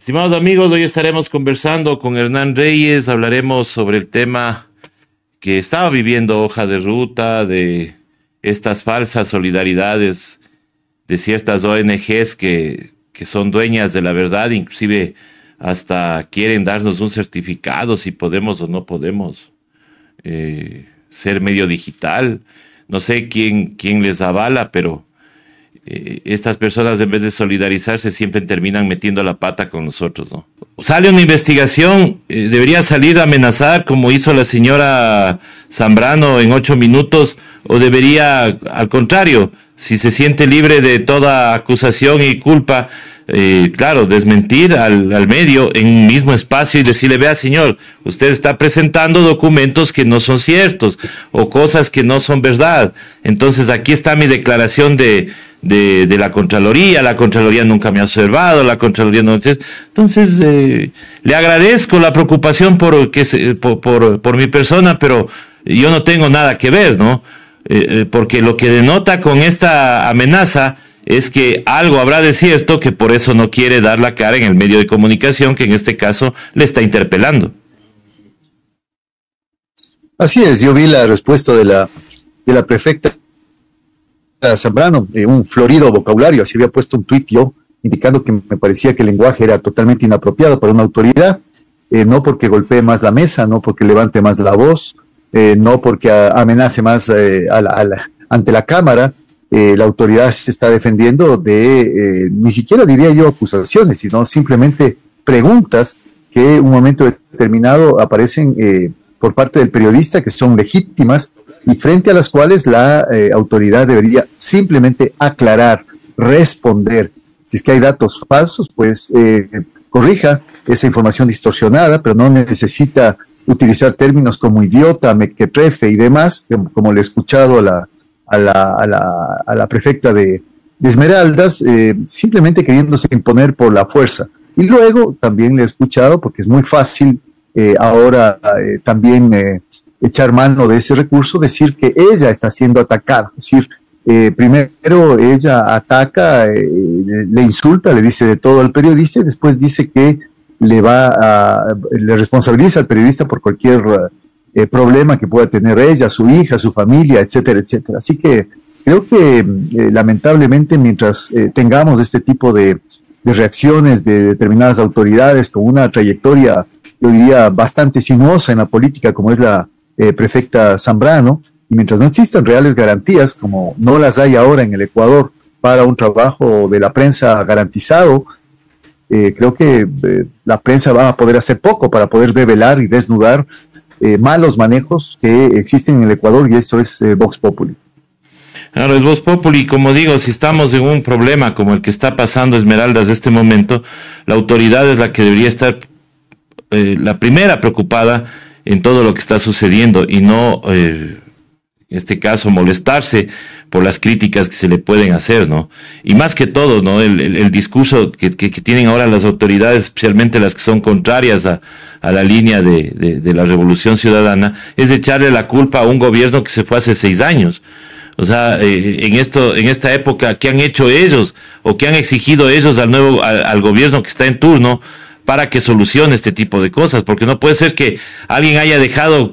Estimados amigos, hoy estaremos conversando con Hernán Reyes, hablaremos sobre el tema que estaba viviendo Hoja de Ruta, de estas falsas solidaridades de ciertas ONGs que son dueñas de la verdad, inclusive hasta quieren darnos un certificado si podemos o no podemos ser medio digital. No sé quién les avala, pero estas personas, en vez de solidarizarse, siempre terminan metiendo la pata con nosotros, ¿no? Sale una investigación, debería salir a amenazar como hizo la señora Zambrano en 8 minutos, o debería, al contrario, si se siente libre de toda acusación y culpa, claro, desmentir al medio en un mismo espacio y decirle: vea, señor, usted está presentando documentos que no son ciertos o cosas que no son verdad. Entonces aquí está mi declaración de la Contraloría nunca me ha observado, la Contraloría no... Entonces, le agradezco la preocupación por mi persona, pero yo no tengo nada que ver, ¿no? Porque lo que denota con esta amenaza es que algo habrá de cierto, que por eso no quiere dar la cara en el medio de comunicación, que en este caso le está interpelando. Así es, yo vi la respuesta de la prefecta Zambrano, un florido vocabulario. Así había puesto un tuit yo, indicando que me parecía que el lenguaje era totalmente inapropiado para una autoridad, no porque golpee más la mesa, no porque levante más la voz, no porque amenace más ante la Cámara. La autoridad se está defendiendo de, ni siquiera diría yo acusaciones, sino simplemente preguntas que en un momento determinado aparecen por parte del periodista, que son legítimas y frente a las cuales la autoridad debería simplemente aclarar, responder. Si es que hay datos falsos, pues corrija esa información distorsionada, pero no necesita utilizar términos como idiota, mequetrefe y demás, como le he escuchado a la prefecta de Esmeraldas, simplemente queriéndose imponer por la fuerza. Y luego también le he escuchado, porque es muy fácil ahora también echar mano de ese recurso, decir que ella está siendo atacada. Es decir, primero ella ataca, le insulta, le dice de todo al periodista y después dice que le responsabiliza al periodista por cualquier problema que pueda tener ella, su hija, su familia, etcétera, etcétera. Así que creo que lamentablemente mientras tengamos este tipo de reacciones de determinadas autoridades con una trayectoria, yo diría, bastante sinuosa en la política, como es la prefecta Zambrano, y mientras no existan reales garantías, como no las hay ahora en el Ecuador, para un trabajo de la prensa garantizado, creo que la prensa va a poder hacer poco para poder develar y desnudar malos manejos que existen en el Ecuador, y eso es Vox Populi. Claro, es Vox Populi. Como digo, si estamos en un problema como el que está pasando Esmeraldas de este momento, la autoridad es la que debería estar la primera preocupada en todo lo que está sucediendo y no, en este caso, molestarse por las críticas que se le pueden hacer, ¿no? Y más que todo, ¿no? El discurso que tienen ahora las autoridades, especialmente las que son contrarias a la línea de la Revolución Ciudadana, es echarle la culpa a un gobierno que se fue hace 6 años. O sea, en esta época, ¿qué han hecho ellos o qué han exigido ellos al gobierno que está en turno para que solucione este tipo de cosas? Porque no puede ser que alguien haya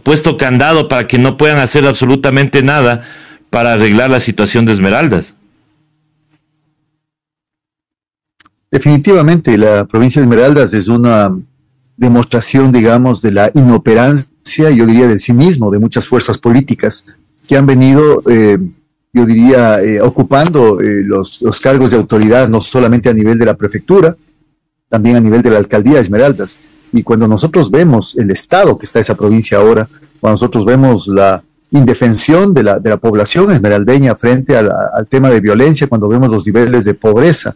puesto candado para que no puedan hacer absolutamente nada para arreglar la situación de Esmeraldas. Definitivamente, la provincia de Esmeraldas es una demostración, digamos, de la inoperancia, yo diría, del cinismo de muchas fuerzas políticas que han venido, yo diría, ocupando los cargos de autoridad, no solamente a nivel de la prefectura, también a nivel de la alcaldía de Esmeraldas. Y cuando nosotros vemos el estado que está esa provincia ahora, cuando nosotros vemos la indefensión de la población esmeraldeña frente al tema de violencia, cuando vemos los niveles de pobreza,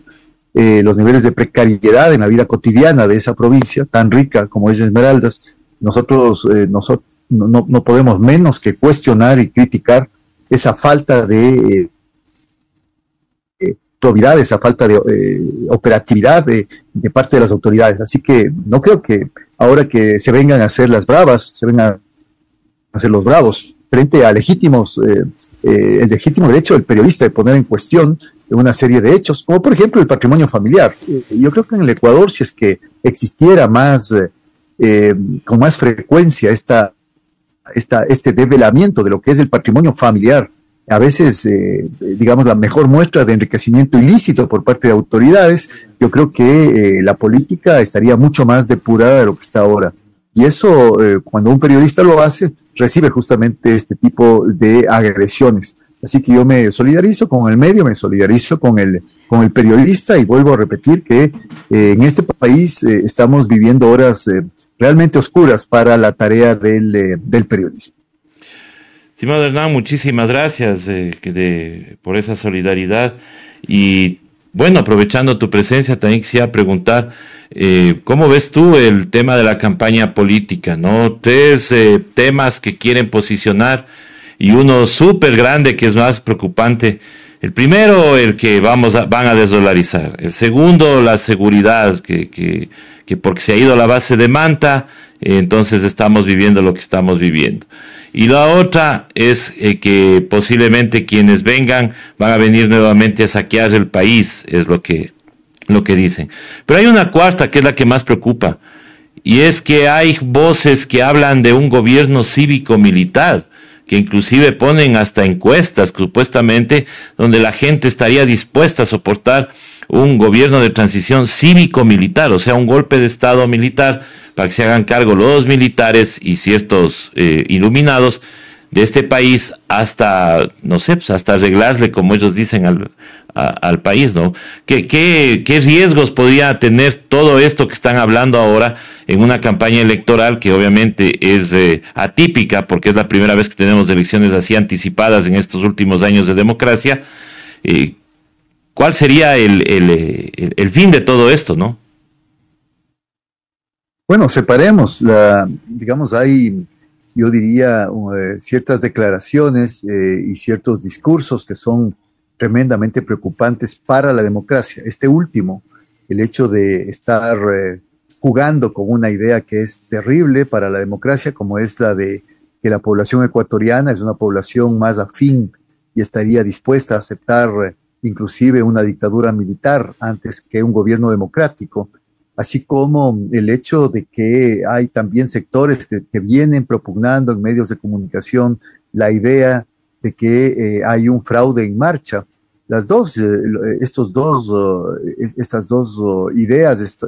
los niveles de precariedad en la vida cotidiana de esa provincia tan rica como es Esmeraldas, nosotros no podemos menos que cuestionar y criticar esa falta de probidad, esa falta de operatividad de parte de las autoridades. Así que no creo que ahora que se vengan a hacer las bravas, se vengan a hacer los bravos. frente a legítimos, el legítimo derecho del periodista de poner en cuestión una serie de hechos, como por ejemplo el patrimonio familiar. Yo creo que en el Ecuador, si es que existiera más, con más frecuencia este develamiento de lo que es el patrimonio familiar, a veces, digamos, la mejor muestra de enriquecimiento ilícito por parte de autoridades, yo creo que la política estaría mucho más depurada de lo que está ahora. Y eso, cuando un periodista lo hace, recibe justamente este tipo de agresiones. Así que yo me solidarizo con el medio, me solidarizo con el periodista y vuelvo a repetir que en este país estamos viviendo horas realmente oscuras para la tarea del periodismo. Estimado Hernán, muchísimas gracias por esa solidaridad. Y bueno, aprovechando tu presencia, también quisiera preguntar, ¿cómo ves tú el tema de la campaña política, ¿no? Tres temas que quieren posicionar y uno súper grande que es más preocupante. El primero, el que van a desdolarizar. El segundo, la seguridad, que porque se ha ido a la base de Manta, entonces estamos viviendo lo que estamos viviendo. Y la otra es que posiblemente quienes vengan van a venir nuevamente a saquear el país, es lo que dicen. Pero hay una cuarta que es la que más preocupa, y es que hay voces que hablan de un gobierno cívico-militar, que inclusive ponen hasta encuestas, supuestamente, donde la gente estaría dispuesta a soportar un gobierno de transición cívico-militar, o sea, un golpe de Estado militar, para que se hagan cargo los militares y ciertos iluminados de este país hasta, no sé, pues hasta arreglarle, como ellos dicen, al país, ¿no? ¿Qué riesgos podría tener todo esto que están hablando ahora en una campaña electoral que obviamente es atípica, porque es la primera vez que tenemos elecciones así anticipadas en estos últimos años de democracia? ¿Cuál sería el fin de todo esto, no? Bueno, separemos, digamos, hay, yo diría, ciertas declaraciones y ciertos discursos que son tremendamente preocupantes para la democracia. Este último, el hecho de estar jugando con una idea que es terrible para la democracia, como es la de que la población ecuatoriana es una población más afín y estaría dispuesta a aceptar inclusive una dictadura militar antes que un gobierno democrático, así como el hecho de que hay también sectores que vienen propugnando en medios de comunicación la idea de que hay un fraude en marcha. Las dos, estas dos ideas,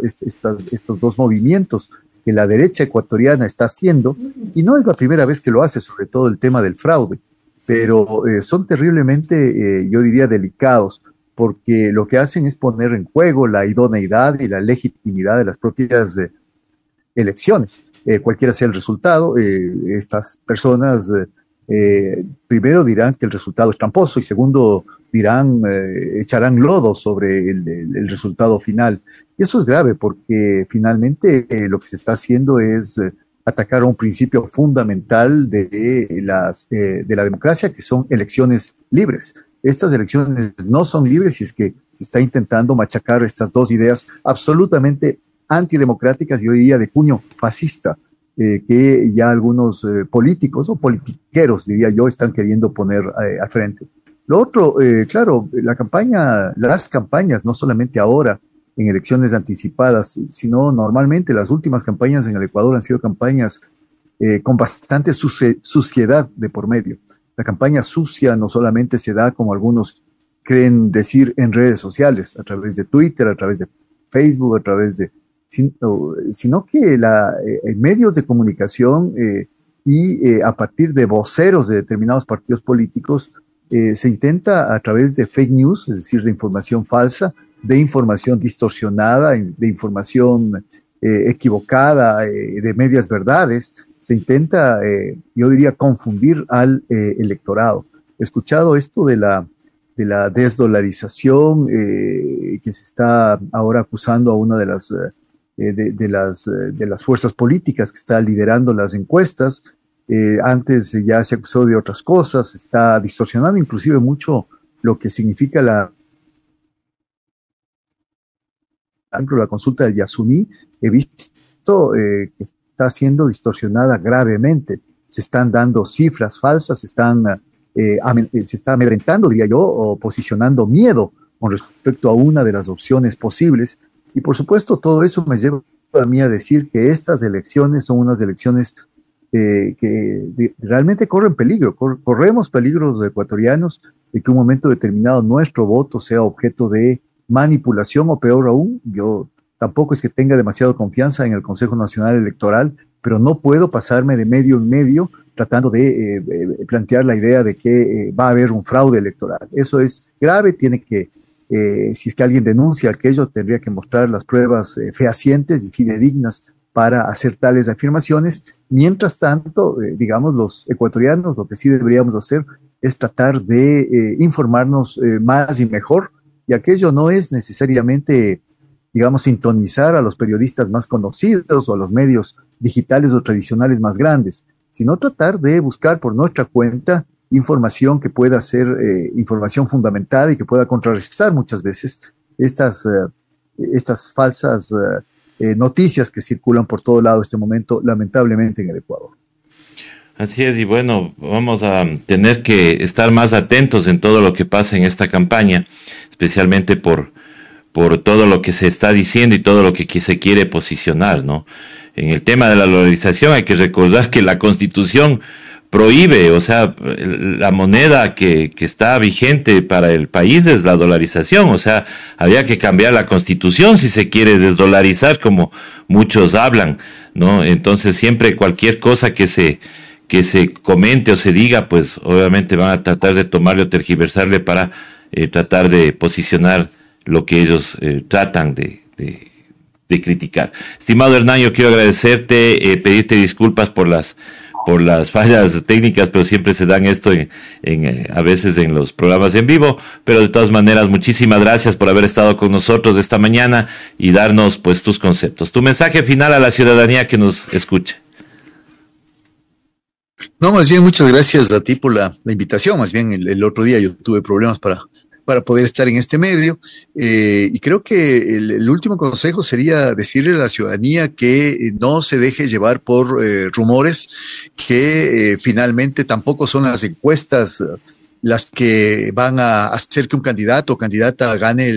estos dos movimientos que la derecha ecuatoriana está haciendo, y no es la primera vez que lo hace, sobre todo el tema del fraude, pero son terriblemente, yo diría, delicados, porque lo que hacen es poner en juego la idoneidad y la legitimidad de las propias elecciones. Cualquiera sea el resultado, estas personas primero dirán que el resultado es tramposo y segundo dirán, echarán lodo sobre el resultado final. Y eso es grave porque finalmente lo que se está haciendo es atacar a un principio fundamental de la democracia, que son elecciones libres. Estas elecciones no son libres y es que se está intentando machacar estas dos ideas absolutamente antidemocráticas, yo diría de cuño fascista, que ya algunos políticos o politiqueros, diría yo, están queriendo poner al frente. Lo otro, claro, las campañas, no solamente ahora en elecciones anticipadas, sino normalmente las últimas campañas en el Ecuador han sido campañas con bastante suciedad de por medio. La campaña sucia no solamente se da, como algunos creen decir, en redes sociales, a través de Twitter, a través de Facebook, a través de sino que en medios de comunicación y a partir de voceros de determinados partidos políticos se intenta a través de fake news, es decir, de información falsa, de información distorsionada, de información equivocada, de medias verdades, se intenta, yo diría, confundir al electorado. He escuchado esto de la desdolarización que se está ahora acusando a una de las fuerzas políticas que está liderando las encuestas. Antes ya se acusó de otras cosas, está distorsionando inclusive mucho lo que significa la consulta del Yasuní. He visto que está siendo distorsionada gravemente. se están dando cifras falsas, se está amedrentando, diría yo, o posicionando miedo con respecto a una de las opciones posibles. Y por supuesto, todo eso me lleva a mí a decir que estas elecciones son unas elecciones realmente corren peligro, corremos peligro los ecuatorianos de que un momento determinado nuestro voto sea objeto de manipulación o peor aún. Yo tampoco es que tenga demasiada confianza en el Consejo Nacional Electoral, pero no puedo pasarme de medio en medio tratando de plantear la idea de que va a haber un fraude electoral. Eso es grave, si es que alguien denuncia aquello, tendría que mostrar las pruebas fehacientes y fidedignas para hacer tales afirmaciones. Mientras tanto, digamos, los ecuatorianos, lo que sí deberíamos hacer es tratar de informarnos más y mejor, y aquello no es necesariamente, digamos, sintonizar a los periodistas más conocidos o a los medios digitales o tradicionales más grandes, sino tratar de buscar por nuestra cuenta información que pueda ser información fundamentada y que pueda contrarrestar muchas veces estas falsas noticias que circulan por todo lado este momento, lamentablemente, en el Ecuador. Así es, y bueno, vamos a tener que estar más atentos en todo lo que pasa en esta campaña, especialmente por todo lo que se está diciendo y todo lo que se quiere posicionar, ¿no? En el tema de la dolarización hay que recordar que la Constitución prohíbe, o sea, la moneda que está vigente para el país es la dolarización, o sea, había que cambiar la Constitución si se quiere desdolarizar, como muchos hablan, ¿no? Entonces siempre cualquier cosa que se comente o se diga, pues obviamente van a tratar de tomarle o tergiversarle para tratar de posicionar lo que ellos tratan de criticar. Estimado Hernán, yo quiero agradecerte, pedirte disculpas por las fallas técnicas, pero siempre se dan esto a veces en los programas en vivo, pero de todas maneras, muchísimas gracias por haber estado con nosotros esta mañana y darnos pues tus conceptos. Tu mensaje final a la ciudadanía que nos escuche. No, más bien muchas gracias a ti por la invitación. Más bien el otro día yo tuve problemas para poder estar en este medio, y creo que el último consejo sería decirle a la ciudadanía que no se deje llevar por rumores, que finalmente tampoco son las encuestas las que van a hacer que un candidato o candidata gane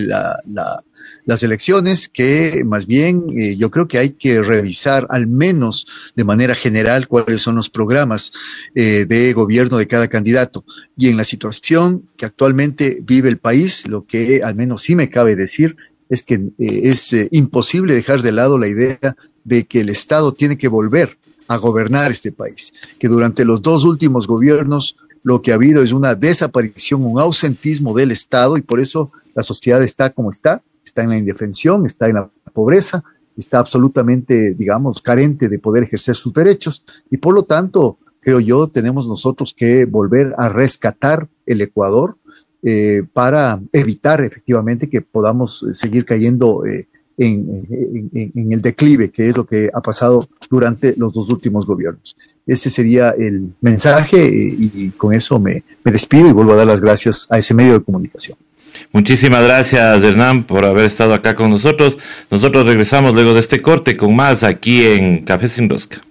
las elecciones, que más bien yo creo que hay que revisar al menos de manera general cuáles son los programas de gobierno de cada candidato. Y en la situación que actualmente vive el país, lo que al menos sí me cabe decir es que es imposible dejar de lado la idea de que el Estado tiene que volver a gobernar este país, que durante los dos últimos gobiernos lo que ha habido es una desaparición, un ausentismo del Estado, y por eso la sociedad está como está en la indefensión, está en la pobreza, está absolutamente, digamos, carente de poder ejercer sus derechos, y por lo tanto, creo yo, tenemos nosotros que volver a rescatar el Ecuador para evitar efectivamente que podamos seguir cayendo en el declive, que es lo que ha pasado durante los dos últimos gobiernos. Ese sería el mensaje, y con eso me despido y vuelvo a dar las gracias a ese medio de comunicación. Muchísimas gracias, Hernán, por haber estado acá con nosotros. Nosotros regresamos luego de este corte con más aquí en Café Sin Rosca.